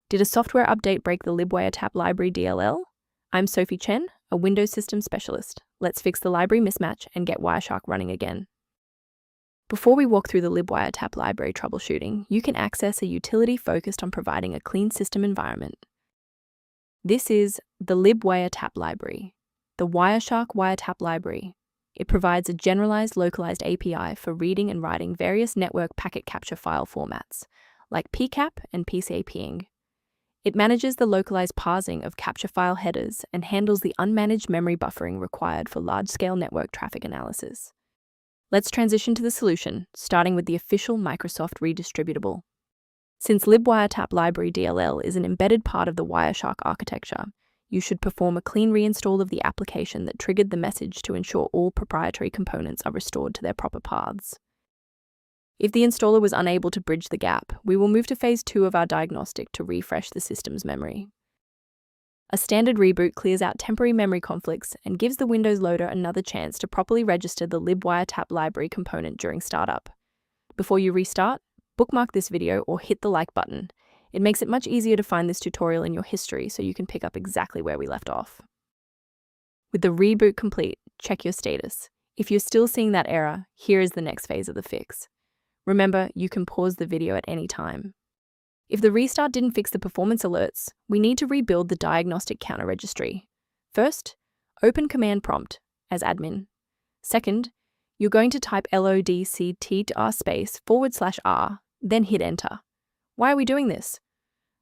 Did a software update break the Libwiretap Library DLL? I'm Sophie Chen, a Windows Systems Specialist. Let's fix the library mismatch and get Wireshark running again. Before we walk through the Libwiretap library troubleshooting, you can access a utility focused on providing a clean system environment. This is the Libwiretap library, the Wireshark Wiretap library. It provides a generalized localized API for reading and writing various network packet capture file formats, like pcap and pcapng. It manages the localized parsing of capture file headers and handles the unmanaged memory buffering required for large-scale network traffic analysis. Let's transition to the solution, starting with the official Microsoft redistributable. Since Libwiretap Library DLL is an embedded part of the Wireshark architecture, you should perform a clean reinstall of the application that triggered the message to ensure all proprietary components are restored to their proper paths. If the installer was unable to bridge the gap, we will move to phase 2 of our diagnostic to refresh the system's memory. A standard reboot clears out temporary memory conflicts and gives the Windows loader another chance to properly register the Libwiretap library component during startup. Before you restart, bookmark this video or hit the like button. It makes it much easier to find this tutorial in your history so you can pick up exactly where we left off. With the reboot complete, check your status. If you're still seeing that error, here is the next phase of the fix. Remember, you can pause the video at any time. If the restart didn't fix the performance alerts, we need to rebuild the diagnostic counter registry. First, open command prompt as admin. Second, you're going to type lockt_r, then hit enter. Why are we doing this?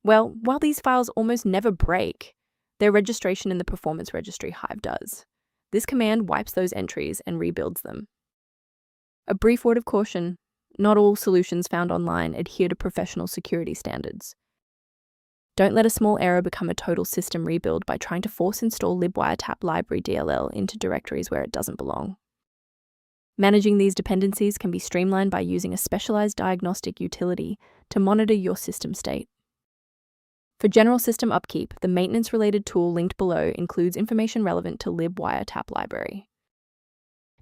Well, while these files almost never break, their registration in the performance registry Hive does. This command wipes those entries and rebuilds them. A brief word of caution. Not all solutions found online adhere to professional security standards. Don't let a small error become a total system rebuild by trying to force install Libwiretap Library DLL into directories where it doesn't belong. Managing these dependencies can be streamlined by using a specialized diagnostic utility to monitor your system state. For general system upkeep, the maintenance-related tool linked below includes information relevant to Libwiretap Library.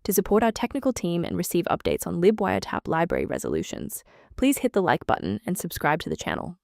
To support our technical team and receive updates on Libwiretap library resolutions, please hit the like button and subscribe to the channel.